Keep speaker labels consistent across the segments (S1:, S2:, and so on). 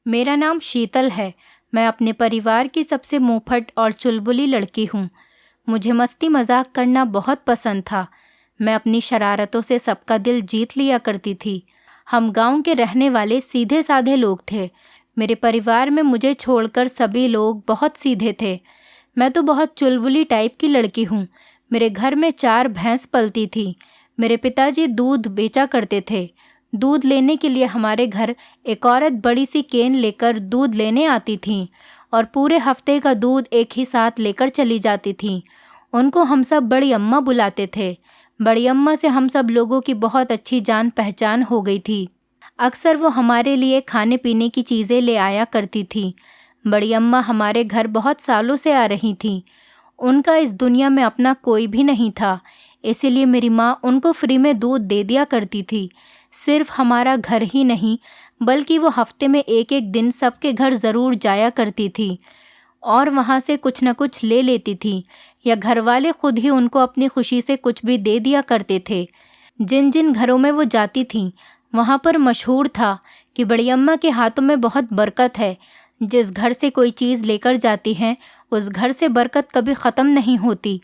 S1: मेरा नाम शीतल है। मैं अपने परिवार की सबसे मुंहफट और चुलबुली लड़की हूँ। मुझे मस्ती मजाक करना बहुत पसंद था। मैं अपनी शरारतों से सबका दिल जीत लिया करती थी। हम गांव के रहने वाले सीधे साधे लोग थे। मेरे परिवार में मुझे छोड़कर सभी लोग बहुत सीधे थे। मैं तो बहुत चुलबुली टाइप की लड़की हूँ। मेरे घर में 4 भैंस पलती थी। मेरे पिताजी दूध बेचा करते थे। दूध लेने के लिए हमारे घर एक औरत बड़ी सी केन लेकर दूध लेने आती थी और पूरे हफ्ते का दूध एक ही साथ लेकर चली जाती थी। उनको हम सब बड़ी अम्मा बुलाते थे। बड़ी अम्मा से हम सब लोगों की बहुत अच्छी जान पहचान हो गई थी। अक्सर वो हमारे लिए खाने पीने की चीज़ें ले आया करती थी। बड़ी अम्मा हमारे घर बहुत सालों से आ रही थी। उनका इस दुनिया में अपना कोई भी नहीं था, इसीलिए मेरी माँ उनको फ्री में दूध दे दिया करती थी। सिर्फ हमारा घर ही नहीं, बल्कि वो हफ्ते में एक एक दिन सबके घर ज़रूर जाया करती थी और वहाँ से कुछ न कुछ ले लेती थी, या घर वाले खुद ही उनको अपनी खुशी से कुछ भी दे दिया करते थे। जिन जिन घरों में वो जाती थीं, वहाँ पर मशहूर था कि बड़ी अम्मा के हाथों में बहुत बरकत है। जिस घर से कोई चीज़ लेकर जाती हैं, उस घर से बरकत कभी ख़त्म नहीं होती।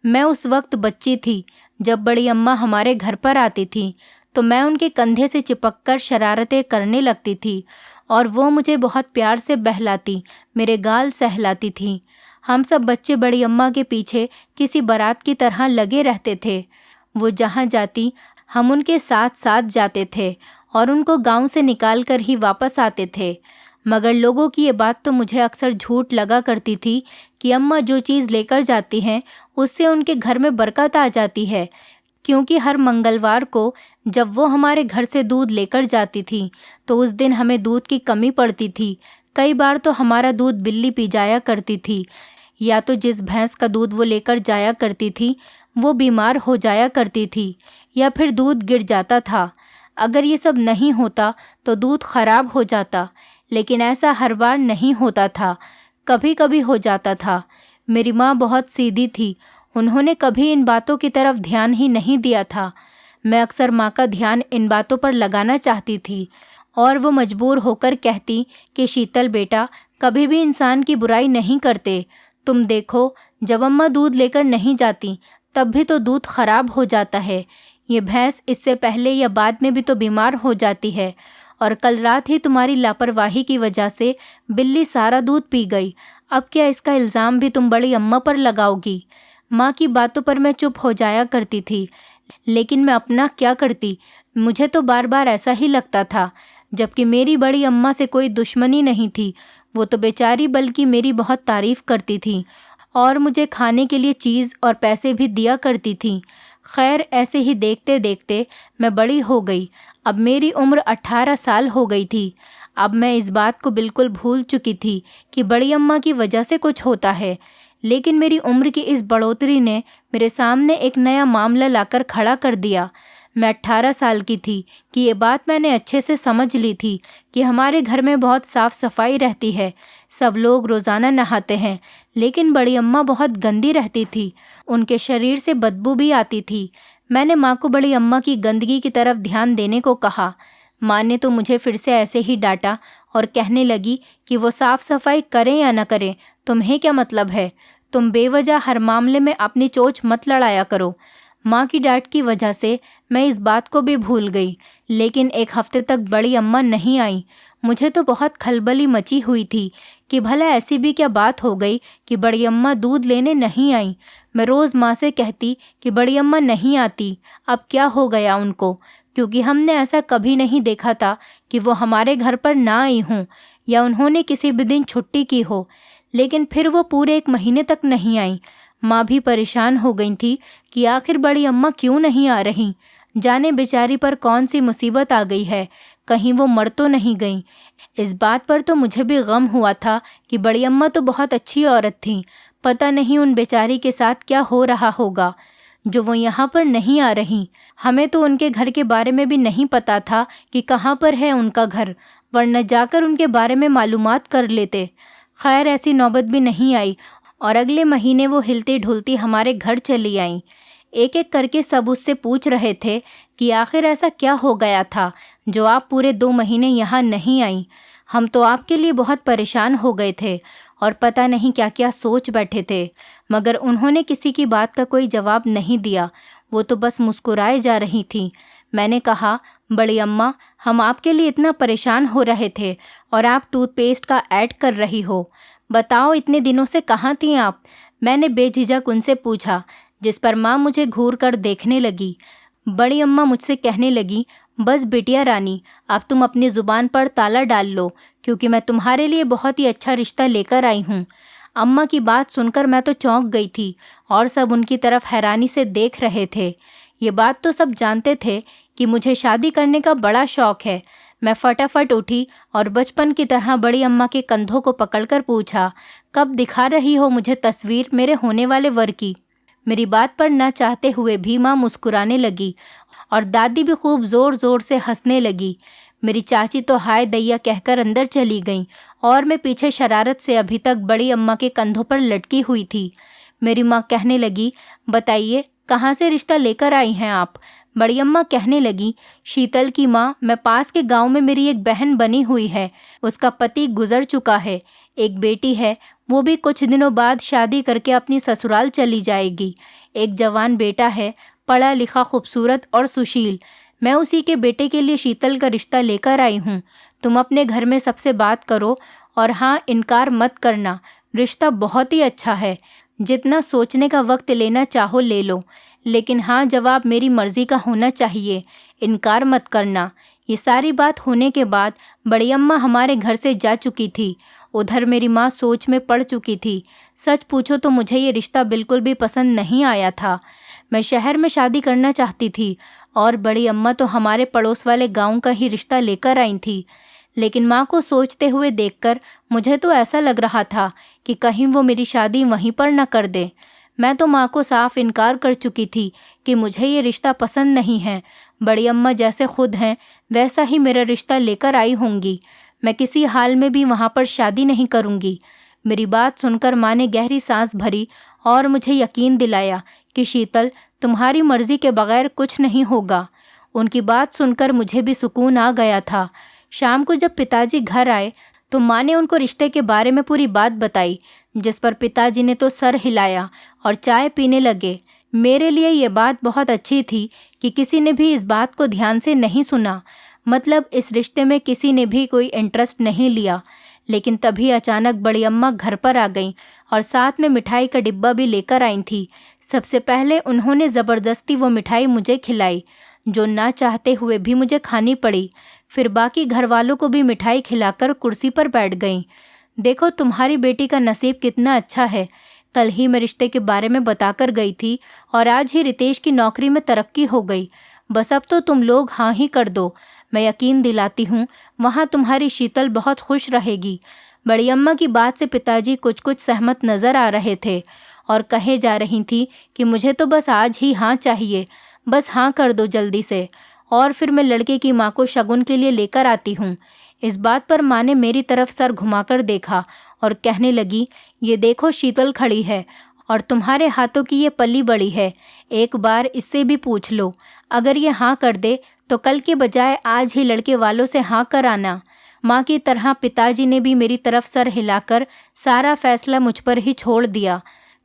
S1: मैं उस वक्त बच्ची थी। जब बड़ी अम्मा हमारे घर पर आती थी तो मैं उनके कंधे से चिपककर शरारतें करने लगती थी और वो मुझे बहुत प्यार से बहलाती, मेरे गाल सहलाती थी। हम सब बच्चे बड़ी अम्मा के पीछे किसी बारात की तरह लगे रहते थे। वो जहाँ जाती हम उनके साथ साथ जाते थे और उनको गांव से निकाल कर ही वापस आते थे। मगर लोगों की ये बात तो मुझे अक्सर झूठ लगा करती थी कि अम्मा जो चीज़ लेकर जाती हैं उससे उनके घर में बरकत आ जाती है, क्योंकि हर मंगलवार को जब वो हमारे घर से दूध लेकर जाती थी तो उस दिन हमें दूध की कमी पड़ती थी। कई बार तो हमारा दूध बिल्ली पी जाया करती थी, या तो जिस भैंस का दूध वो लेकर जाया करती थी वो बीमार हो जाया करती थी, या फिर दूध गिर जाता था। अगर ये सब नहीं होता तो दूध खराब हो जाता, लेकिन ऐसा हर बार नहीं होता था, कभी कभी हो जाता था। मेरी माँ बहुत सीधी थी। उन्होंने कभी इन बातों की तरफ ध्यान ही नहीं दिया था। मैं अक्सर माँ का ध्यान इन बातों पर लगाना चाहती थी और वो मजबूर होकर कहती कि शीतल बेटा, कभी भी इंसान की बुराई नहीं करते। तुम देखो, जब अम्मा दूध लेकर नहीं जाती तब भी तो दूध खराब हो जाता है। ये भैंस इससे पहले या बाद में भी तो बीमार हो जाती है, और कल रात ही तुम्हारी लापरवाही की वजह से बिल्ली सारा दूध पी गई। अब क्या इसका इल्ज़ाम भी तुम बड़ी अम्मा पर लगाओगी? माँ की बातों पर मैं चुप हो जाया करती थी, लेकिन मैं अपना क्या करती। मुझे तो बार बार ऐसा ही लगता था, जबकि मेरी बड़ी अम्मा से कोई दुश्मनी नहीं थी। वो तो बेचारी बल्कि मेरी बहुत तारीफ़ करती थी और मुझे खाने के लिए चीज़ और पैसे भी दिया करती थी। खैर, ऐसे ही देखते देखते मैं बड़ी हो गई। अब मेरी उम्र 18 साल हो गई थी। अब मैं इस बात को बिल्कुल भूल चुकी थी कि बड़ी अम्मा की वजह से कुछ होता है, लेकिन मेरी उम्र की इस बढ़ोतरी ने मेरे सामने एक नया मामला लाकर खड़ा कर दिया। मैं 18 साल की थी कि ये बात मैंने अच्छे से समझ ली थी कि हमारे घर में बहुत साफ़ सफाई रहती है, सब लोग रोज़ाना नहाते हैं, लेकिन बड़ी अम्मा बहुत गंदी रहती थी। उनके शरीर से बदबू भी आती थी। मैंने माँ को बड़ी अम्मा की गंदगी की तरफ ध्यान देने को कहा। माँ ने तो मुझे फिर से ऐसे ही डांटा और कहने लगी कि वो साफ़ सफाई करें या न करें, तुम्हें क्या मतलब है? तुम बेवजह हर मामले में अपनी चोंच मत लड़ाया करो। माँ की डांट की वजह से मैं इस बात को भी भूल गई, लेकिन एक हफ्ते तक बड़ी अम्मा नहीं आई। मुझे तो बहुत खलबली मची हुई थी कि भला ऐसी भी क्या बात हो गई कि बड़ी अम्मा दूध लेने नहीं आई। मैं रोज़ माँ से कहती कि बड़ी अम्मा नहीं आती, अब क्या हो गया उनको, क्योंकि हमने ऐसा कभी नहीं देखा था कि वो हमारे घर पर ना आई हों या उन्होंने किसी भी दिन छुट्टी की हो। लेकिन फिर वो पूरे 1 महीने तक नहीं आई। माँ भी परेशान हो गई थी कि आखिर बड़ी अम्मा क्यों नहीं आ रही। जाने बेचारी पर कौन सी मुसीबत आ गई है, कहीं वो मर तो नहीं गई। इस बात पर तो मुझे भी गम हुआ था कि बड़ी अम्मा तो बहुत अच्छी औरत थी, पता नहीं उन बेचारी के साथ क्या हो रहा होगा जो वो यहाँ पर नहीं आ रही। हमें तो उनके घर के बारे में भी नहीं पता था कि कहाँ पर है उनका घर, वरना जाकर उनके बारे में मालूमात कर लेते। खैर, ऐसी नौबत भी नहीं आई और अगले महीने वो हिलती ढुलती हमारे घर चली आई। एक एक करके सब उससे पूछ रहे थे कि आखिर ऐसा क्या हो गया था जो आप पूरे 2 महीने यहाँ नहीं आई। हम तो आपके लिए बहुत परेशान हो गए थे और पता नहीं क्या क्या सोच बैठे थे, मगर उन्होंने किसी की बात का कोई जवाब नहीं दिया। वो तो बस मुस्कुराए जा रही थी। मैंने कहा, बड़ी अम्मा, हम आपके लिए इतना परेशान हो रहे थे और आप टूथपेस्ट का ऐड कर रही हो। बताओ, इतने दिनों से कहाँ थी आप? मैंने बेझिझक उनसे पूछा, जिस पर माँ मुझे घूर कर देखने लगी। बड़ी अम्मा मुझसे कहने लगी, बस बिटिया रानी, अब तुम अपनी ज़ुबान पर ताला डाल लो, क्योंकि मैं तुम्हारे लिए बहुत ही अच्छा रिश्ता लेकर आई हूँ। अम्मा की बात सुनकर मैं तो चौंक गई थी और सब उनकी तरफ हैरानी से देख रहे थे। ये बात तो सब जानते थे कि मुझे शादी करने का बड़ा शौक है। मैं फटाफट उठी और बचपन की तरह बड़ी अम्मा के कंधों को पकड़कर पूछा, कब दिखा रही हो मुझे तस्वीर मेरे होने वाले वर की? मेरी बात पर न चाहते हुए भी माँ मुस्कुराने लगी और दादी भी खूब ज़ोर ज़ोर से हंसने लगी। मेरी चाची तो हाय दैया कहकर अंदर चली गईं और मैं पीछे शरारत से अभी तक बड़ी अम्मा के कंधों पर लटकी हुई थी। मेरी माँ कहने लगी, बताइए, कहाँ से रिश्ता लेकर आई हैं आप? बड़ी अम्मा कहने लगी, शीतल की माँ, मैं पास के गांव में मेरी एक बहन बनी हुई है। उसका पति गुजर चुका है। एक बेटी है, वो भी कुछ दिनों बाद शादी करके अपनी ससुराल चली जाएगी। एक जवान बेटा है, पढ़ा लिखा, खूबसूरत और सुशील। मैं उसी के बेटे के लिए शीतल का रिश्ता लेकर आई हूँ। तुम अपने घर में सबसे बात करो और हाँ, इनकार मत करना। रिश्ता बहुत ही अच्छा है। जितना सोचने का वक्त लेना चाहो ले लो, लेकिन हाँ, जवाब मेरी मर्जी का होना चाहिए। इनकार मत करना। ये सारी बात होने के बाद बड़ी अम्मा हमारे घर से जा चुकी थी। उधर मेरी माँ सोच में पड़ चुकी थी। सच पूछो तो मुझे ये रिश्ता बिल्कुल भी पसंद नहीं आया था। मैं शहर में शादी करना चाहती थी और बड़ी अम्मा तो हमारे पड़ोस वाले गांव का ही रिश्ता लेकर आई थी। लेकिन माँ को सोचते हुए देखकर मुझे तो ऐसा लग रहा था कि कहीं वो मेरी शादी वहीं पर न कर दे। मैं तो माँ को साफ इनकार कर चुकी थी कि मुझे ये रिश्ता पसंद नहीं है। बड़ी अम्मा जैसे खुद हैं वैसा ही मेरा रिश्ता लेकर आई होंगी। मैं किसी हाल में भी वहाँ पर शादी नहीं करूँगी। मेरी बात सुनकर माँ ने गहरी सांस भरी और मुझे यकीन दिलाया कि शीतल, तुम्हारी मर्जी के बगैर कुछ नहीं होगा। उनकी बात सुनकर मुझे भी सुकून आ गया था। शाम को जब पिताजी घर आए तो माँ ने उनको रिश्ते के बारे में पूरी बात बताई, जिस पर पिताजी ने तो सर हिलाया और चाय पीने लगे। मेरे लिए ये बात बहुत अच्छी थी कि किसी ने भी इस बात को ध्यान से नहीं सुना, मतलब इस रिश्ते में किसी ने भी कोई इंटरेस्ट नहीं लिया। लेकिन तभी अचानक बड़ी अम्मा घर पर आ गईं और साथ में मिठाई का डिब्बा भी लेकर आई थी। सबसे पहले उन्होंने ज़बरदस्ती वो मिठाई मुझे खिलाई, जो ना चाहते हुए भी मुझे खानी पड़ी। फिर बाकी घर वालों को भी मिठाई खिलाकर कुर्सी पर बैठ गईं। देखो, तुम्हारी बेटी का नसीब कितना अच्छा है। कल ही मैं रिश्ते के बारे में बताकर गई थी और आज ही रितेश की नौकरी में तरक्की हो गई। बस अब तो तुम लोग हाँ ही कर दो। मैं यकीन दिलाती हूँ, वहाँ तुम्हारी शीतल बहुत खुश रहेगी। बड़ी अम्मा की बात से पिताजी कुछ कुछ सहमत नज़र आ रहे थे और कहे जा रही थी कि मुझे तो बस आज ही हाँ चाहिए, बस हाँ कर दो जल्दी से, और फिर मैं लड़के की माँ को शगुन के लिए लेकर आती हूँ। इस बात पर माँ ने मेरी तरफ सर घुमाकर देखा और कहने लगी, ये देखो, शीतल खड़ी है और तुम्हारे हाथों की ये पल्ली बड़ी है। एक बार इससे भी पूछ लो। अगर ये हाँ कर दे तो कल के बजाय आज ही लड़के वालों से हाँ कराना। माँ की तरह पिताजी ने भी मेरी तरफ सर हिलाकर सारा फैसला मुझ पर ही छोड़ दिया।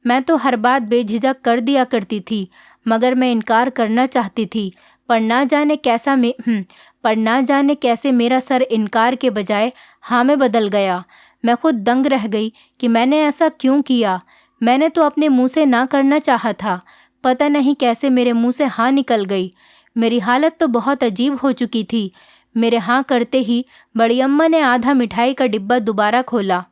S1: मैं तो हर बात बेझिझक कर दिया करती थी, मगर मैं इनकार करना चाहती थी, पर ना जाने कैसे मेरा सर इनकार के बजाय हाँ में बदल गया। मैं खुद दंग रह गई कि मैंने ऐसा क्यों किया। मैंने तो अपने मुंह से ना करना चाहा था, पता नहीं कैसे मेरे मुंह से हाँ निकल गई। मेरी हालत तो बहुत अजीब हो चुकी थी। मेरे हाँ करते ही बड़ी अम्मा ने आधा मिठाई का डिब्बा दोबारा खोला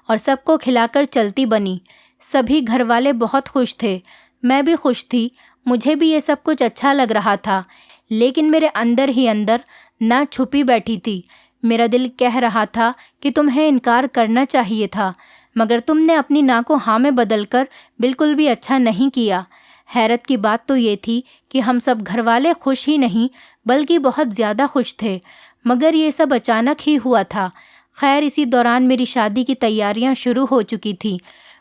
S1: और सबको खिलाकर चलती बनी। सभी घर वाले बहुत खुश थे, मैं भी खुश थी। मुझे भी ये सब कुछ अच्छा लग रहा था, लेकिन मेरे अंदर ही अंदर ना छुपी बैठी थी। मेरा दिल कह रहा था कि तुम्हें इनकार करना चाहिए था, मगर तुमने अपनी ना को हाँ में बदलकर बिल्कुल भी अच्छा नहीं किया। हैरत की बात तो ये थी कि हम सब घर वाले खुश ही नहीं बल्कि बहुत ज़्यादा खुश थे, मगर ये सब अचानक ही हुआ था। खैर, इसी दौरान मेरी शादी की तैयारियां शुरू हो चुकी थी।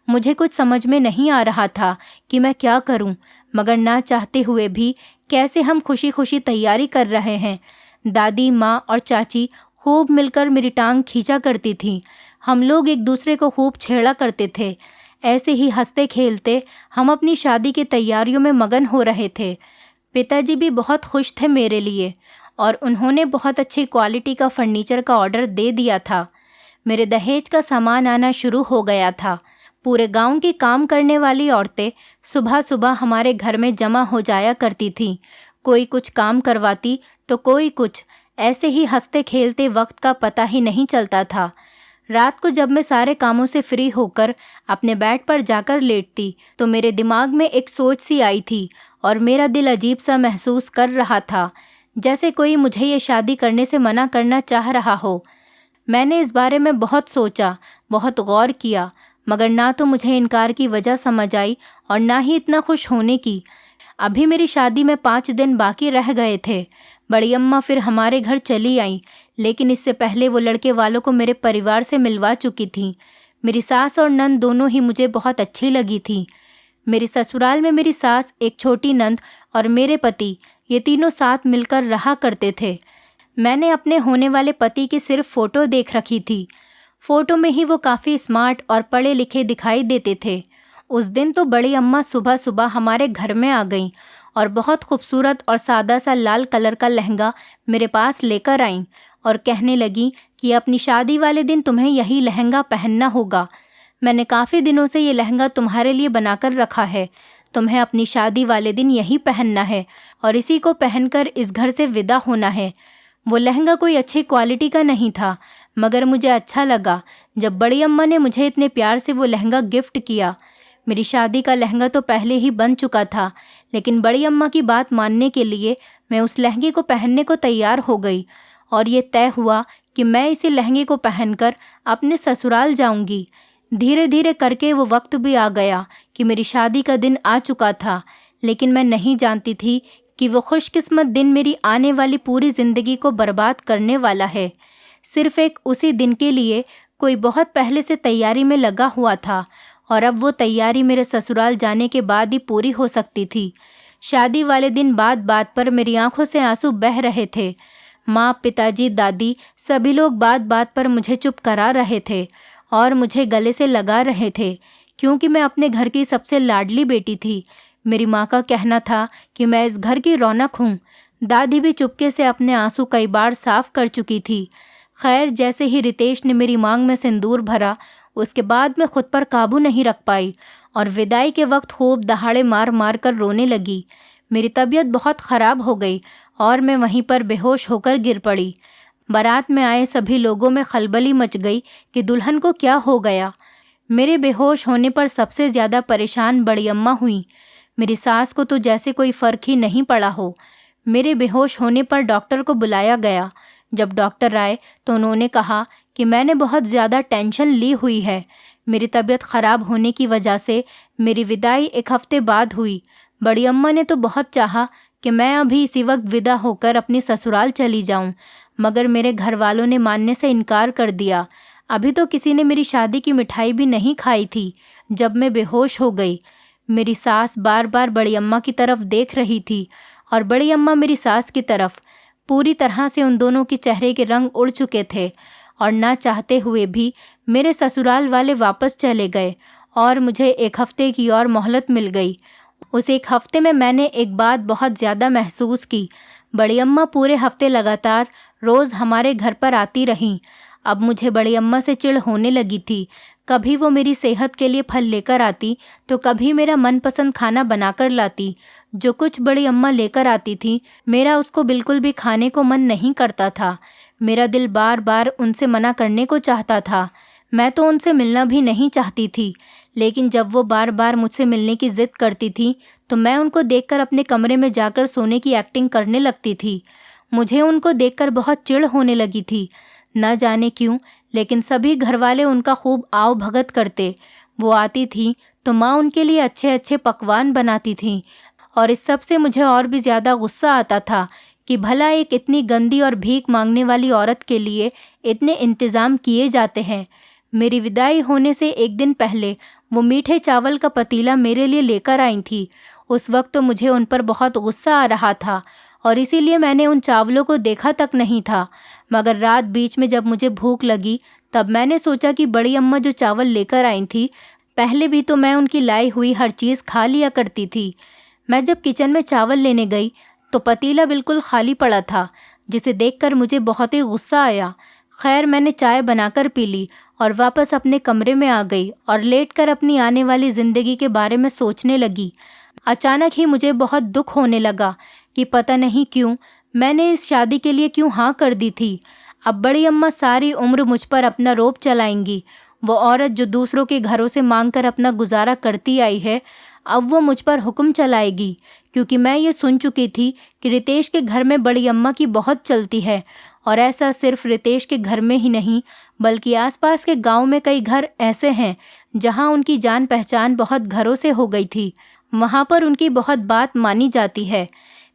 S1: मुझे कुछ समझ में नहीं आ रहा था कि मैं क्या करूं, मगर ना चाहते हुए भी कैसे हम खुशी खुशी तैयारी कर रहे हैं। दादी, माँ और चाची खूब मिलकर मेरी टांग खींचा करती थीं। हम लोग एक दूसरे को खूब छेड़ा करते थे। ऐसे ही हंसते खेलते हम अपनी शादी की तैयारियों में मगन हो रहे थे। पिताजी भी बहुत खुश थे मेरे लिए और उन्होंने बहुत अच्छी क्वालिटी का फर्नीचर का ऑर्डर दे दिया था। मेरे दहेज का सामान आना शुरू हो गया था। पूरे गांव की काम करने वाली औरतें सुबह सुबह हमारे घर में जमा हो जाया करती थीं। कोई कुछ काम करवाती तो कोई कुछ। ऐसे ही हंसते खेलते वक्त का पता ही नहीं चलता था। रात को जब मैं सारे कामों से फ्री होकर अपने बेड पर जाकर लेटती तो मेरे दिमाग में एक सोच सी आई थी और मेरा दिल अजीब सा महसूस कर रहा था, जैसे कोई मुझे ये शादी करने से मना करना चाह रहा हो। मैंने इस बारे में बहुत सोचा, बहुत गौर किया, मगर ना तो मुझे इनकार की वजह समझ आई और ना ही इतना खुश होने की। अभी मेरी शादी में 5 दिन बाकी रह गए थे। बड़ी अम्मा फिर हमारे घर चली आईं, लेकिन इससे पहले वो लड़के वालों को मेरे परिवार से मिलवा चुकी थीं। मेरी सास और नंद दोनों ही मुझे बहुत अच्छी लगी थी। मेरी ससुराल में मेरी सास, एक छोटी नंद और मेरे पति, ये तीनों साथ मिलकर रहा करते थे। मैंने अपने होने वाले पति की सिर्फ फ़ोटो देख रखी थी। फ़ोटो में ही वो काफ़ी स्मार्ट और पढ़े लिखे दिखाई देते थे। उस दिन तो बड़ी अम्मा सुबह सुबह हमारे घर में आ गईं और बहुत खूबसूरत और सादा सा लाल कलर का लहंगा मेरे पास लेकर आईं और कहने लगी कि अपनी शादी वाले दिन तुम्हें यही लहंगा पहनना होगा। मैंने काफ़ी दिनों से ये लहंगा तुम्हारे लिए बनाकर रखा है। तुम्हें अपनी शादी वाले दिन यही पहनना है और इसी को पहनकर इस घर से विदा होना है। वो लहंगा कोई अच्छी क्वालिटी का नहीं था, मगर मुझे अच्छा लगा जब बड़ी अम्मा ने मुझे इतने प्यार से वो लहंगा गिफ्ट किया। मेरी शादी का लहंगा तो पहले ही बन चुका था, लेकिन बड़ी अम्मा की बात मानने के लिए मैं उस लहंगे को पहनने को तैयार हो गई और ये तय हुआ कि मैं इसी लहंगे को पहनकर अपने ससुराल जाऊंगी। धीरे धीरे करके वो वक्त भी आ गया कि मेरी शादी का दिन आ चुका था, लेकिन मैं नहीं जानती थी कि वो खुशकिस्मत दिन मेरी आने वाली पूरी ज़िंदगी को बर्बाद करने वाला है। सिर्फ एक उसी दिन के लिए कोई बहुत पहले से तैयारी में लगा हुआ था और अब वो तैयारी मेरे ससुराल जाने के बाद ही पूरी हो सकती थी। शादी वाले दिन बात बात पर मेरी आंखों से आंसू बह रहे थे। माँ, पिताजी, दादी सभी लोग बात बात पर मुझे चुप करा रहे थे और मुझे गले से लगा रहे थे, क्योंकि मैं अपने घर की सबसे लाडली बेटी थी। मेरी माँ का कहना था कि मैं इस घर की रौनक हूँ। दादी भी चुपके से अपने आंसू कई बार साफ कर चुकी थी। खैर, जैसे ही रितेश ने मेरी मांग में सिंदूर भरा, उसके बाद मैं खुद पर काबू नहीं रख पाई और विदाई के वक्त खूब दहाड़े मार मार कर रोने लगी। मेरी तबीयत बहुत ख़राब हो गई और मैं वहीं पर बेहोश होकर गिर पड़ी। बारात में आए सभी लोगों में खलबली मच गई कि दुल्हन को क्या हो गया। मेरे बेहोश होने पर सबसे ज़्यादा परेशान बड़ी अम्मा हुई। मेरी सास को तो जैसे कोई फ़र्क ही नहीं पड़ा हो। मेरे बेहोश होने पर डॉक्टर को बुलाया गया। जब डॉक्टर आए तो उन्होंने कहा कि मैंने बहुत ज़्यादा टेंशन ली हुई है। मेरी तबीयत ख़राब होने की वजह से मेरी विदाई 1 हफ़्ते बाद हुई। बड़ी अम्मा ने तो बहुत चाहा कि मैं अभी इसी वक्त विदा होकर अपनी ससुराल चली जाऊं, मगर मेरे घर वालों ने मानने से इनकार कर दिया। अभी तो किसी ने मेरी शादी की मिठाई भी नहीं खाई थी जब मैं बेहोश हो गई। मेरी सास बार बार बड़ी अम्मा की तरफ देख रही थी और बड़ी अम्मा मेरी सास की तरफ। पूरी तरह से उन दोनों के चेहरे के रंग उड़ चुके थे और ना चाहते हुए भी मेरे ससुराल वाले वापस चले गए और मुझे 1 हफ़्ते की और मोहलत मिल गई। उस 1 हफ़्ते में मैंने एक बात बहुत ज़्यादा महसूस की। बड़ी अम्मा पूरे हफ्ते लगातार रोज़ हमारे घर पर आती रहीं। अब मुझे बड़ी अम्मा से चिढ़ होने लगी थी। कभी वो मेरी सेहत के लिए फल लेकर आती तो कभी मेरा मनपसंद खाना बनाकर लाती। जो कुछ बड़ी अम्मा लेकर आती थी, मेरा उसको बिल्कुल भी खाने को मन नहीं करता था। मेरा दिल बार बार उनसे मना करने को चाहता था। मैं तो उनसे मिलना भी नहीं चाहती थी, लेकिन जब वो बार बार मुझसे मिलने की ज़िद करती थी तो मैं उनको देखकर अपने कमरे में जाकर सोने की एक्टिंग करने लगती थी। मुझे उनको देखकर बहुत चिढ़ होने लगी थी। न जाने क्यों, लेकिन सभी घरवाले उनका खूब आव भगत करते। वो आती थी तो माँ उनके लिए अच्छे अच्छे पकवान बनाती थी और इस सब से मुझे और भी ज़्यादा गुस्सा आता था कि भला एक इतनी गंदी और भीख मांगने वाली औरत के लिए इतने इंतज़ाम किए जाते हैं। मेरी विदाई होने से 1 दिन पहले वो मीठे चावल का पतीला मेरे लिए लेकर आई थी। उस वक्त तो मुझे उन पर बहुत गुस्सा आ रहा था और इसीलिए मैंने उन चावलों को देखा तक नहीं था। मगर रात बीच में जब मुझे भूख लगी तब मैंने सोचा कि बड़ी अम्मा जो चावल लेकर आई थी, पहले भी तो मैं उनकी लाई हुई हर चीज़ खा लिया करती थी। मैं जब किचन में चावल लेने गई तो पतीला बिल्कुल खाली पड़ा था, जिसे देखकर मुझे बहुत ही गुस्सा आया। खैर, मैंने चाय बनाकर पी ली और वापस अपने कमरे में आ गई और लेटकर अपनी आने वाली ज़िंदगी के बारे में सोचने लगी। अचानक ही मुझे बहुत दुख होने लगा कि पता नहीं क्यों मैंने इस शादी के लिए क्यों हाँ कर दी थी। अब बड़ी अम्मा सारी उम्र मुझ पर अपना रोब चलाएंगी। वो औरत जो दूसरों के घरों से मांगकर अपना गुजारा करती आई है, अब वो मुझ पर हुक्म चलाएगी, क्योंकि मैं ये सुन चुकी थी कि रितेश के घर में बड़ी अम्मा की बहुत चलती है। और ऐसा सिर्फ रितेश के घर में ही नहीं, बल्कि आसपास के गांव में कई घर ऐसे हैं जहां उनकी जान पहचान बहुत घरों से हो गई थी। वहां पर उनकी बहुत बात मानी जाती है।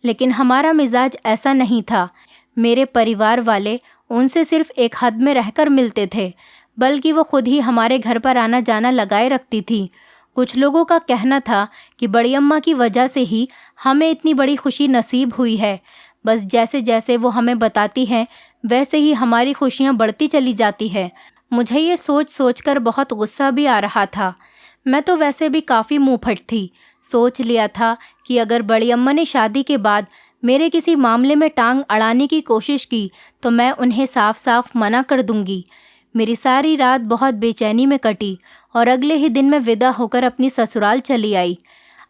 S1: लेकिन हमारा मिजाज ऐसा नहीं था। मेरे परिवार वाले उनसे सिर्फ एक हद में रहकर मिलते थे, बल्कि वो खुद ही हमारे घर पर आना जाना लगाए रखती थी। कुछ लोगों का कहना था कि बड़ी अम्मा की वजह से ही हमें इतनी बड़ी खुशी नसीब हुई है। बस जैसे जैसे वो हमें बताती हैं, वैसे ही हमारी खुशियाँ बढ़ती चली जाती है। मुझे ये सोच सोच कर बहुत गुस्सा भी आ रहा था। मैं तो वैसे भी काफ़ी मुँहफट थी। सोच लिया था कि अगर बड़ी अम्मा ने शादी के बाद मेरे किसी मामले में टांग अड़ाने की कोशिश की तो मैं उन्हें साफ साफ मना कर दूंगी। मेरी सारी रात बहुत बेचैनी में कटी और अगले ही दिन मैं विदा होकर अपनी ससुराल चली आई।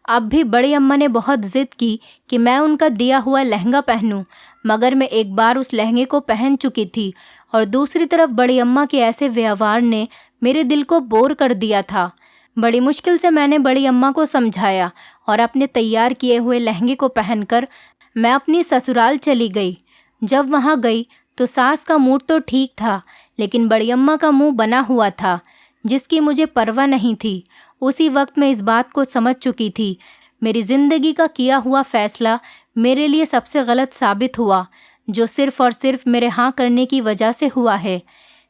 S1: अब भी बड़ी अम्मा ने बहुत ज़िद की कि मैं उनका दिया हुआ लहंगा पहनूं, मगर मैं एक बार उस लहंगे को पहन चुकी थी और दूसरी तरफ बड़ी अम्मा के ऐसे व्यवहार ने मेरे दिल को बोर कर दिया था। बड़ी मुश्किल से मैंने बड़ी अम्मा को समझाया और अपने तैयार किए हुए लहंगे को पहनकर मैं अपनी ससुराल चली गई। जब वहाँ गई तो सास का मूड तो ठीक था, लेकिन बड़ी अम्मा का मुंह बना हुआ था, जिसकी मुझे परवाह नहीं थी। उसी वक्त मैं इस बात को समझ चुकी थी। मेरी ज़िंदगी का किया हुआ फ़ैसला मेरे लिए सबसे गलत साबित हुआ, जो सिर्फ़ और सिर्फ मेरे हाँ करने की वजह से हुआ है।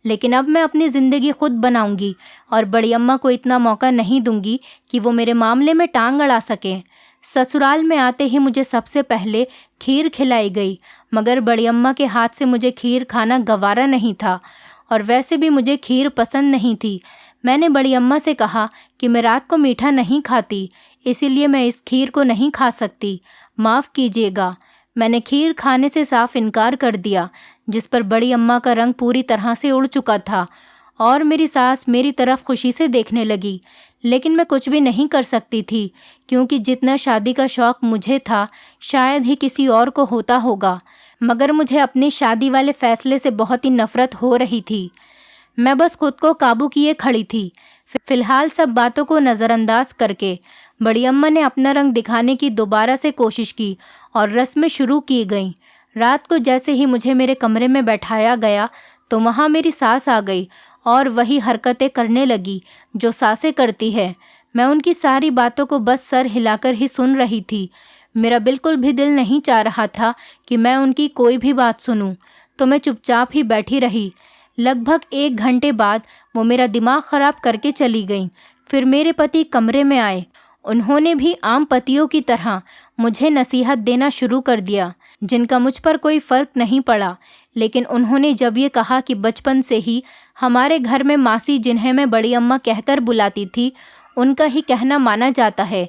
S1: लेकिन अब मैं अपनी ज़िंदगी खुद बनाऊंगी और बड़ी अम्मा को इतना मौका नहीं दूंगी कि वो मेरे मामले में टांग अड़ा सकें। ससुराल में आते ही मुझे सबसे पहले खीर खिलाई गई, मगर बड़ी अम्मा के हाथ से मुझे खीर खाना गवारा नहीं था और वैसे भी मुझे खीर पसंद नहीं थी। मैंने बड़ी अम्मा से कहा कि मैं रात को मीठा नहीं खाती, इसीलिए मैं इस खीर को नहीं खा सकती, माफ़ कीजिएगा। मैंने खीर खाने से साफ इनकार कर दिया, जिस पर बड़ी अम्मा का रंग पूरी तरह से उड़ चुका था और मेरी सास मेरी तरफ खुशी से देखने लगी। लेकिन मैं कुछ भी नहीं कर सकती थी, क्योंकि जितना शादी का शौक़ मुझे था शायद ही किसी और को होता होगा। मगर मुझे अपनी शादी वाले फ़ैसले से बहुत ही नफ़रत हो रही थी। मैं बस खुद को काबू किए खड़ी थी। फ़िलहाल सब बातों को नज़रअंदाज करके बड़ी अम्मा ने अपना रंग दिखाने की दोबारा से कोशिश की और रस्में शुरू की गईं। रात को जैसे ही मुझे मेरे कमरे में बैठाया गया तो वहाँ मेरी सास आ गई और वही हरकतें करने लगी जो सासें करती है। मैं उनकी सारी बातों को बस सर हिलाकर ही सुन रही थी। मेरा बिल्कुल भी दिल नहीं चाह रहा था कि मैं उनकी कोई भी बात सुनूं, तो मैं चुपचाप ही बैठी रही। लगभग 1 घंटे बाद वो मेरा दिमाग ख़राब करके चली गईं। फिर मेरे पति कमरे में आए। उन्होंने भी आम पतियों की तरह मुझे नसीहत देना शुरू कर दिया, जिनका मुझ पर कोई फ़र्क नहीं पड़ा। लेकिन उन्होंने जब ये कहा कि बचपन से ही हमारे घर में मासी, जिन्हें मैं बड़ी अम्मा कहकर बुलाती थी, उनका ही कहना माना जाता है।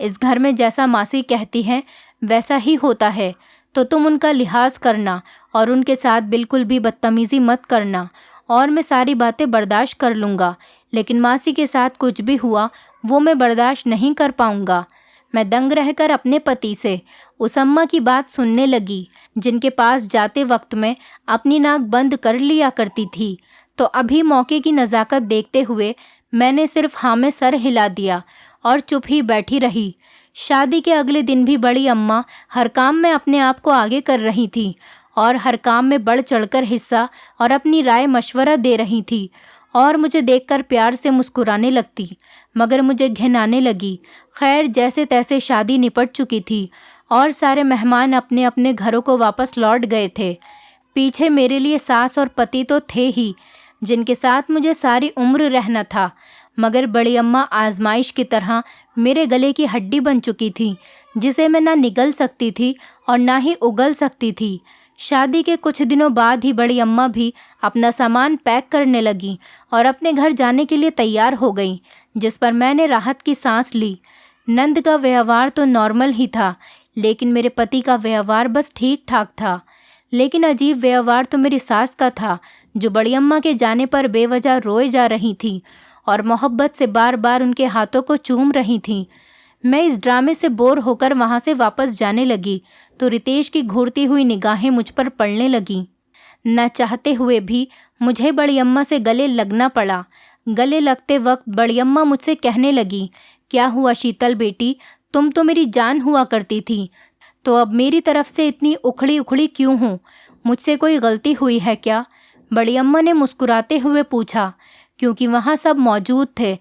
S1: इस घर में जैसा मासी कहती हैं वैसा ही होता है, तो तुम उनका लिहाज करना और उनके साथ बिल्कुल भी बदतमीज़ी मत करना, और मैं सारी बातें बर्दाश्त कर लूँगा। लेकिन मासी के साथ कुछ भी हुआ वो मैं बर्दाश्त नहीं कर पाऊँगा। मैं दंग रहकर अपने पति से उस अम्मा की बात सुनने लगी, जिनके पास जाते वक्त मैं अपनी नाक बंद कर लिया करती थी। तो अभी मौके की नज़ाकत देखते हुए मैंने सिर्फ हाँ में सर हिला दिया और चुप ही बैठी रही। शादी के अगले दिन भी बड़ी अम्मा हर काम में अपने आप को आगे कर रही थी और हर काम में बढ़ चढ़कर हिस्सा और अपनी राय मशवरा दे रही थी और मुझे देखकर प्यार से मुस्कुराने लगती, मगर मुझे घिन आने लगी। खैर, जैसे तैसे शादी निपट चुकी थी और सारे मेहमान अपने अपने घरों को वापस लौट गए थे। पीछे मेरे लिए सास और पति तो थे ही, जिनके साथ मुझे सारी उम्र रहना था, मगर बड़ी अम्मा आजमाइश की तरह मेरे गले की हड्डी बन चुकी थी, जिसे मैं ना निगल सकती थी और ना ही उगल सकती थी। शादी के कुछ दिनों बाद ही बड़ी अम्मा भी अपना सामान पैक करने लगी और अपने घर जाने के लिए तैयार हो गई, जिस पर मैंने राहत की सांस ली। नंद का व्यवहार तो नॉर्मल ही था, लेकिन मेरे पति का व्यवहार बस ठीक ठाक था। लेकिन अजीब व्यवहार तो मेरी सास का था, जो बड़ी अम्मा के जाने पर बेवजह रोए जा रही थी और मोहब्बत से बार बार उनके हाथों को चूम रही थी। मैं इस ड्रामे से बोर होकर वहाँ से वापस जाने लगी तो रितेश की घूरती हुई निगाहें मुझ पर पड़ने लगीं। न चाहते हुए भी मुझे बड़ी अम्मा से गले लगना पड़ा। गले लगते वक्त बड़ी अम्मा मुझसे कहने लगी, क्या हुआ शीतल बेटी, तुम तो मेरी जान हुआ करती थी, तो अब मेरी तरफ से इतनी उखड़ी उखड़ी क्यों हो? मुझसे कोई गलती हुई है क्या? बड़ी अम्मा ने मुस्कुराते हुए पूछा, क्योंकि वहाँ सब मौजूद थे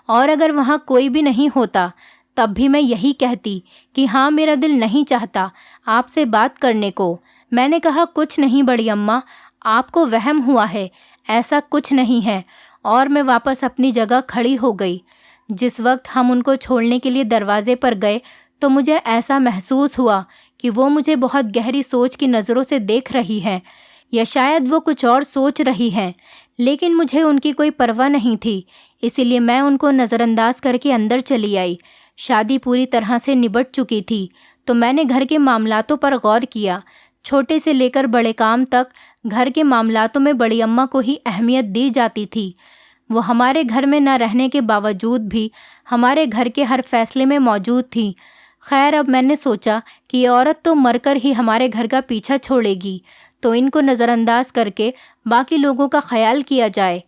S1: और अगर वहाँ कोई भी नहीं होता तब भी मैं यही कहती कि हाँ, मेरा दिल नहीं चाहता आपसे बात करने को। मैंने कहा, कुछ नहीं बड़ी अम्मा, आपको वहम हुआ है, ऐसा कुछ नहीं है। और मैं वापस अपनी जगह खड़ी हो गई। जिस वक्त हम उनको छोड़ने के लिए दरवाजे पर गए तो मुझे ऐसा महसूस हुआ कि वो मुझे बहुत गहरी सोच की नज़रों से देख रही है, या शायद वो कुछ और सोच रही है, लेकिन मुझे उनकी कोई परवाह नहीं थी। इसीलिए मैं उनको नज़रअंदाज करके अंदर चली आई। शादी पूरी तरह से निबट चुकी थी, तो मैंने घर के मामलातों पर गौर किया। छोटे से लेकर बड़े काम तक घर के मामलातों में बड़ी अम्मा को ही अहमियत दी जाती थी। वो हमारे घर में न रहने के बावजूद भी हमारे घर के हर फैसले में मौजूद थी। खैर, अब मैंने सोचा कि ये औरत तो मरकर ही हमारे घर का पीछा छोड़ेगी, तो इनको नज़रअंदाज करके बाकी लोगों का ख्याल किया जाए।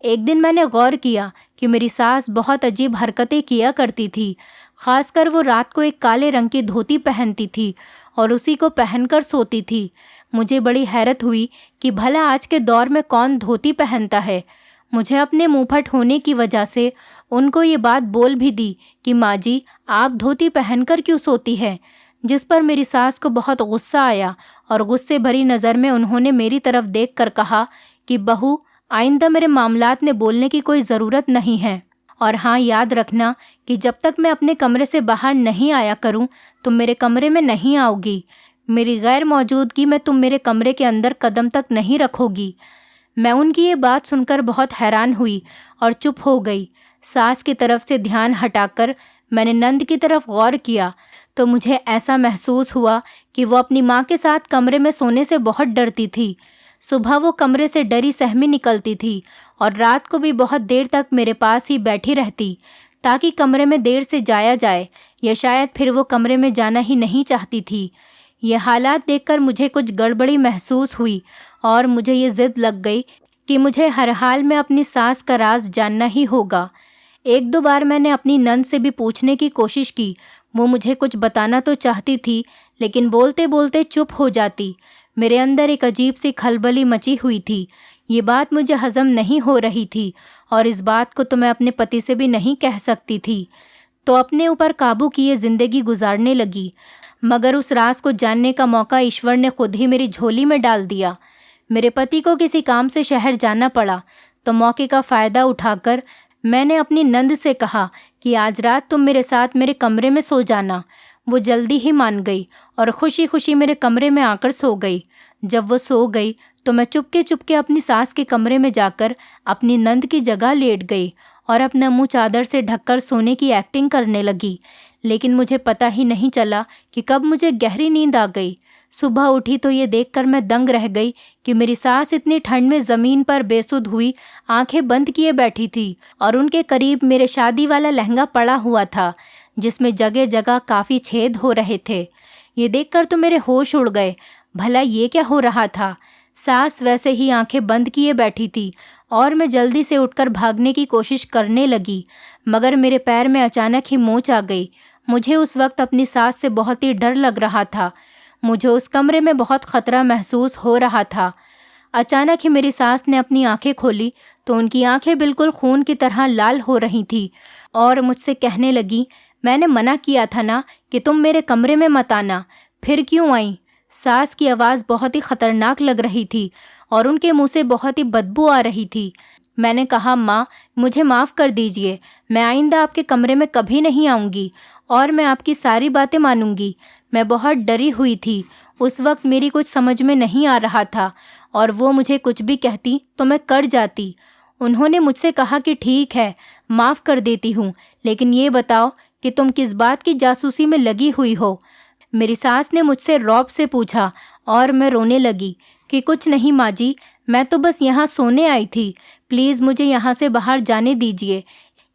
S1: एक दिन मैंने गौर किया कि मेरी सास बहुत अजीब हरकतें किया करती थी। खासकर वो रात को एक काले रंग की धोती पहनती थी और उसी को पहनकर सोती थी। मुझे बड़ी हैरत हुई कि भला आज के दौर में कौन धोती पहनता है। मुझे अपने मुंहफट होने की वजह से उनको ये बात बोल भी दी कि माँ जी, आप धोती पहनकर क्यों सोती है, जिस पर मेरी सास को बहुत गुस्सा आया और गुस्से भरी नज़र में उन्होंने मेरी तरफ देखकर कहा कि बहू, आइंदा मेरे मामलात में बोलने की कोई ज़रूरत नहीं है, और हाँ, याद रखना कि जब तक मैं अपने कमरे से बाहर नहीं आया करूं, तुम मेरे कमरे में नहीं आओगी। मेरी गैर मौजूदगी में तुम मेरे कमरे के अंदर कदम तक नहीं रखोगी। मैं उनकी ये बात सुनकर बहुत हैरान हुई और चुप हो गई। सास की तरफ से ध्यान हटाकर मैंने नंद की तरफ गौर किया तो मुझे ऐसा महसूस हुआ कि वो अपनी माँ के साथ कमरे में सोने से बहुत डरती थी। सुबह वो कमरे से डरी सहमी निकलती थी और रात को भी बहुत देर तक मेरे पास ही बैठी रहती, ताकि कमरे में देर से जाया जाए, या शायद फिर वो कमरे में जाना ही नहीं चाहती थी। ये हालात देखकर मुझे कुछ गड़बड़ी महसूस हुई और मुझे ये ज़िद लग गई कि मुझे हर हाल में अपनी सास का राज जानना ही होगा। एक दो बार मैंने अपनी नंद से भी पूछने की कोशिश की। वो मुझे कुछ बताना तो चाहती थी, लेकिन बोलते बोलते चुप हो जाती। मेरे अंदर एक अजीब सी खलबली मची हुई थी। ये बात मुझे हजम नहीं हो रही थी और इस बात को तो मैं अपने पति से भी नहीं कह सकती थी, तो अपने ऊपर काबू किए ज़िंदगी गुजारने लगी। मगर उस राज को जानने का मौका ईश्वर ने खुद ही मेरी झोली में डाल दिया। मेरे पति को किसी काम से शहर जाना पड़ा, तो मौके का फ़ायदा उठाकर मैंने अपनी नंद से कहा कि आज रात तुम मेरे साथ मेरे कमरे में सो जाना। वो जल्दी ही मान गई और खुशी खुशी मेरे कमरे में आकर सो गई। जब वो सो गई तो मैं चुपके चुपके अपनी सास के कमरे में जाकर अपनी नंद की जगह लेट गई और अपना मुंह चादर से ढककर सोने की एक्टिंग करने लगी। लेकिन मुझे पता ही नहीं चला कि कब मुझे गहरी नींद आ गई। सुबह उठी तो ये देखकर मैं दंग रह गई कि मेरी सास इतनी ठंड में ज़मीन पर बेसुध हुई आंखें बंद किए बैठी थी और उनके करीब मेरे शादी वाला लहंगा पड़ा हुआ था, जिसमें जगह जगह काफ़ी छेद हो रहे थे। ये देखकर तो मेरे होश उड़ गए। भला ये क्या हो रहा था? सास वैसे ही आंखें बंद किए बैठी थी और मैं जल्दी से उठकर भागने की कोशिश करने लगी, मगर मेरे पैर में अचानक ही मोच आ गई। मुझे उस वक्त अपनी सास से बहुत ही डर लग रहा था। मुझे उस कमरे में बहुत ख़तरा महसूस हो रहा था। अचानक ही मेरी सास ने अपनी आंखें खोली तो उनकी आंखें बिल्कुल खून की तरह लाल हो रही थी और मुझसे कहने लगी, मैंने मना किया था ना कि तुम मेरे कमरे में मत आना, फिर क्यों आई? सास की आवाज़ बहुत ही ख़तरनाक लग रही थी और उनके मुंह से बहुत ही बदबू आ रही थी। मैंने कहा, माँ मुझे माफ़ कर दीजिए, मैं आइंदा आपके कमरे में कभी नहीं आऊँगी और मैं आपकी सारी बातें मानूंगी। मैं बहुत डरी हुई थी। उस वक्त मेरी कुछ समझ में नहीं आ रहा था और वो मुझे कुछ भी कहती तो मैं कर जाती। उन्होंने मुझसे कहा कि ठीक है, माफ़ कर देती हूँ, लेकिन ये बताओ कि तुम किस बात की जासूसी में लगी हुई हो। मेरी सास ने मुझसे रौब से पूछा और मैं रोने लगी कि कुछ नहीं माँ जी, मैं तो बस यहाँ सोने आई थी, प्लीज़ मुझे यहाँ से बाहर जाने दीजिए।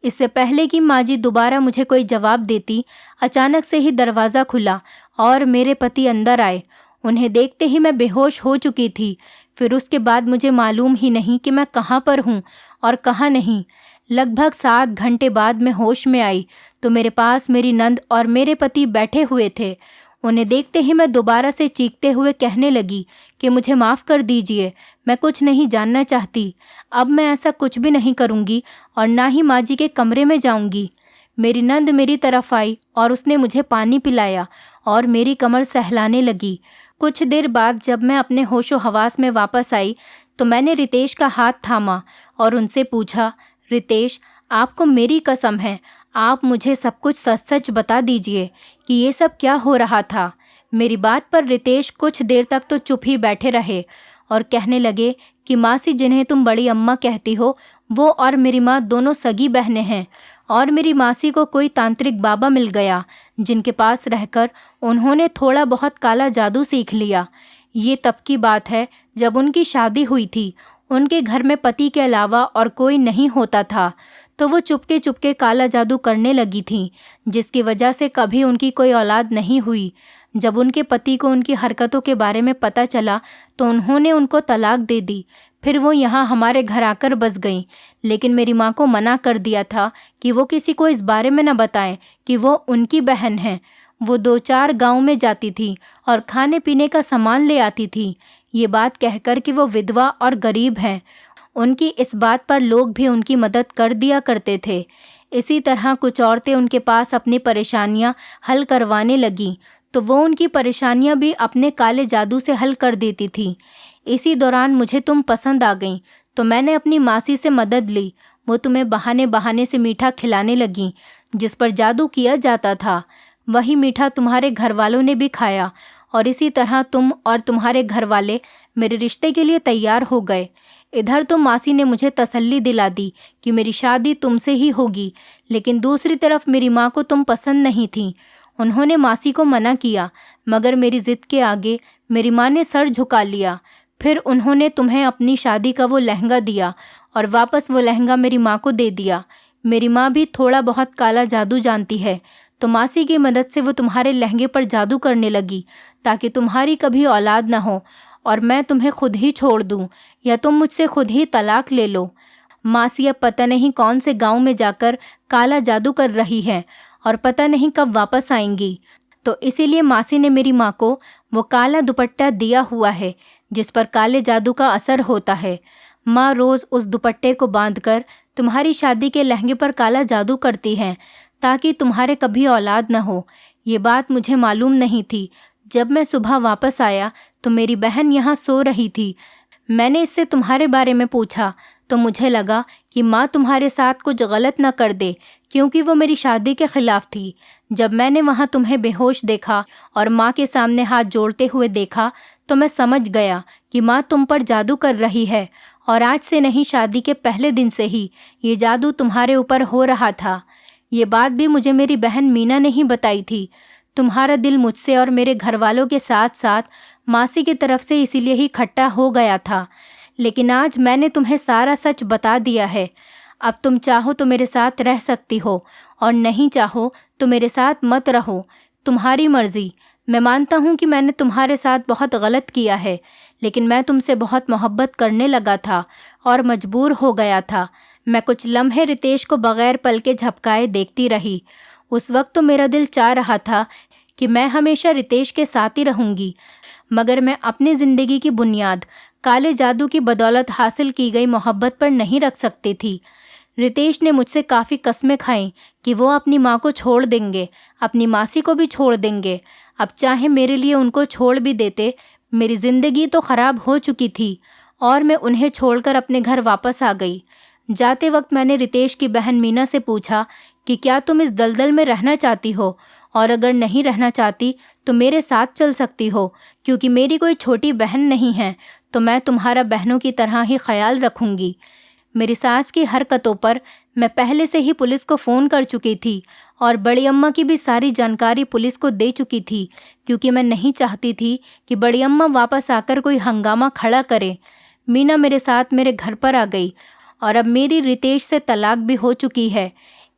S1: इससे पहले कि माँ जी दोबारा मुझे कोई जवाब देती, अचानक से ही दरवाज़ा खुला और मेरे पति अंदर आए। उन्हें देखते ही मैं बेहोश हो चुकी थी। फिर उसके बाद मुझे मालूम ही नहीं कि मैं कहाँ पर हूँ और कहाँ नहीं। लगभग 7 घंटे बाद मैं होश में आई तो मेरे पास मेरी नंद और मेरे पति बैठे हुए थे। उन्हें देखते ही मैं दोबारा से चीखते हुए कहने लगी कि मुझे माफ़ कर दीजिए, मैं कुछ नहीं जानना चाहती। अब मैं ऐसा कुछ भी नहीं करूँगी और ना ही माँ जी के कमरे में जाऊँगी। मेरी नंद मेरी तरफ आई और उसने मुझे पानी पिलाया और मेरी कमर सहलाने लगी। कुछ देर बाद जब मैं अपने होशो हवास में वापस आई तो मैंने रितेश का हाथ थामा और उनसे पूछा, रितेश, आपको मेरी कसम है, आप मुझे सब कुछ सच सच बता दीजिए कि ये सब क्या हो रहा था। मेरी बात पर रितेश कुछ देर तक तो चुप ही बैठे रहे और कहने लगे कि मासी जिन्हें तुम बड़ी अम्मा कहती हो, वो और मेरी माँ दोनों सगी बहनें हैं और मेरी मासी को कोई तांत्रिक बाबा मिल गया जिनके पास रहकर उन्होंने थोड़ा बहुत काला जादू सीख लिया। ये तब की बात है जब उनकी शादी हुई थी। उनके घर में पति के अलावा और कोई नहीं होता था, तो वो चुपके चुपके काला जादू करने लगी थी, जिसकी वजह से कभी उनकी कोई औलाद नहीं हुई। जब उनके पति को उनकी हरकतों के बारे में पता चला तो उन्होंने उनको तलाक दे दी। फिर वो यहाँ हमारे घर आकर बस गई, लेकिन मेरी माँ को मना कर दिया था कि वो किसी को इस बारे में न बताएं कि वो उनकी बहन है। वो 2-4 गांव में जाती थी और खाने पीने का सामान ले आती थी, ये बात कहकर कि वो विधवा और गरीब हैं। उनकी इस बात पर लोग भी उनकी मदद कर दिया करते थे। इसी तरह कुछ औरतें उनके पास अपनी परेशानियां हल करवाने लगीं, तो वो उनकी परेशानियां भी अपने काले जादू से हल कर देती थी। इसी दौरान मुझे तुम पसंद आ गई, तो मैंने अपनी मासी से मदद ली। वो तुम्हें बहाने बहाने से मीठा खिलाने लगी, जिस पर जादू किया जाता था। वही मीठा तुम्हारे घर वालों ने भी खाया और इसी तरह तुम और तुम्हारे घर वाले मेरे रिश्ते के लिए तैयार हो गए। इधर तो मासी ने मुझे तसल्ली दिला दी कि मेरी शादी तुमसे ही होगी, लेकिन दूसरी तरफ मेरी माँ को तुम पसंद नहीं थी। उन्होंने मासी को मना किया, मगर मेरी ज़िद के आगे मेरी माँ ने सर झुका लिया। फिर उन्होंने तुम्हें अपनी शादी का वो लहंगा दिया और वापस वो लहंगा मेरी माँ को दे दिया। मेरी माँ भी थोड़ा बहुत काला जादू जानती है, तो मासी की मदद से वो तुम्हारे लहंगे पर जादू करने लगी ताकि तुम्हारी कभी औलाद ना हो और मैं तुम्हें खुद ही छोड़ दूं या तुम मुझसे खुद ही तलाक ले लो। मासी अब पता नहीं कौन से गांव में जाकर काला जादू कर रही है और पता नहीं कब वापस आएंगी, तो इसीलिए मासी ने मेरी माँ को वो काला दुपट्टा दिया हुआ है जिस पर काले जादू का असर होता है। माँ रोज़ उस दुपट्टे को बांधकर तुम्हारी शादी के लहंगे पर काला जादू करती हैं ताकि तुम्हारे कभी औलाद न हो। ये बात मुझे मालूम नहीं थी। जब मैं सुबह वापस आया तो मेरी बहन यहाँ सो रही थी। मैंने इससे तुम्हारे बारे में पूछा तो मुझे लगा कि माँ तुम्हारे साथ कुछ गलत न कर दे, क्योंकि वो मेरी शादी के खिलाफ थी। जब मैंने वहाँ तुम्हें बेहोश देखा और माँ के सामने हाथ जोड़ते हुए देखा तो मैं समझ गया कि माँ तुम पर जादू कर रही है और आज से नहीं, शादी के पहले दिन से ही ये जादू तुम्हारे ऊपर हो रहा था। ये बात भी मुझे मेरी बहन मीना ने ही बताई थी। तुम्हारा दिल मुझसे और मेरे घर वालों के साथ साथ मासी की तरफ से इसीलिए ही खट्टा हो गया था, लेकिन आज मैंने तुम्हें सारा सच बता दिया है। अब तुम चाहो तो मेरे साथ रह सकती हो और नहीं चाहो तो मेरे साथ मत रहो, तुम्हारी मर्जी। मैं मानता हूँ कि मैंने तुम्हारे साथ बहुत गलत किया है, लेकिन मैं तुमसे बहुत मोहब्बत करने लगा था और मजबूर हो गया था। मैं कुछ लम्हे रितेश को बगैर पल के झपकाए देखती रही। उस वक्त तो मेरा दिल चाह रहा था कि मैं हमेशा रितेश के साथ ही रहूँगी, मगर मैं अपनी ज़िंदगी की बुनियाद काले जादू की बदौलत हासिल की गई मोहब्बत पर नहीं रख सकती थी। रितेश ने मुझसे काफ़ी कस्में खाई कि वो अपनी माँ को छोड़ देंगे, अपनी मासी को भी छोड़ देंगे। अब चाहे मेरे लिए उनको छोड़ भी देते, मेरी ज़िंदगी तो ख़राब हो चुकी थी और मैं उन्हें छोड़कर अपने घर वापस आ गई। जाते वक्त मैंने रितेश की बहन मीना से पूछा कि क्या तुम इस दलदल में रहना चाहती हो, और अगर नहीं रहना चाहती तो मेरे साथ चल सकती हो, क्योंकि मेरी कोई छोटी बहन नहीं है, तो मैं तुम्हारा बहनों की तरह ही ख्याल रखूंगी। मेरी सास की हरकतों पर मैं पहले से ही पुलिस को फ़ोन कर चुकी थी और बड़ी अम्मा की भी सारी जानकारी पुलिस को दे चुकी थी, क्योंकि मैं नहीं चाहती थी कि बड़ी अम्मा वापस आकर कोई हंगामा खड़ा करे। मीना मेरे साथ मेरे घर पर आ गई और अब मेरी रितेश से तलाक भी हो चुकी है।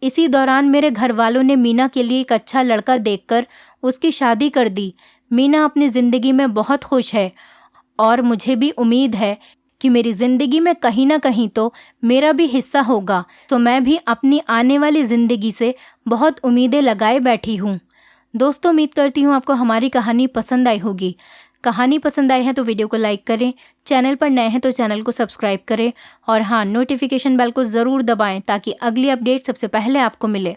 S1: इसी दौरान मेरे घर वालों ने मीना के लिए एक अच्छा लड़का देखकर उसकी शादी कर दी। मीना अपनी ज़िंदगी में बहुत खुश है और मुझे भी उम्मीद है कि मेरी ज़िंदगी में कहीं ना कहीं तो मेरा भी हिस्सा होगा। तो मैं भी अपनी आने वाली ज़िंदगी से बहुत उम्मीदें लगाए बैठी हूँ। दोस्तों, उम्मीद करती हूँ आपको हमारी कहानी पसंद आई होगी। कहानी पसंद आई है तो वीडियो को लाइक करें, चैनल पर नए हैं तो चैनल को सब्सक्राइब करें और हाँ, नोटिफिकेशन बेल को ज़रूर दबाएं ताकि अगली अपडेट सबसे पहले आपको मिले।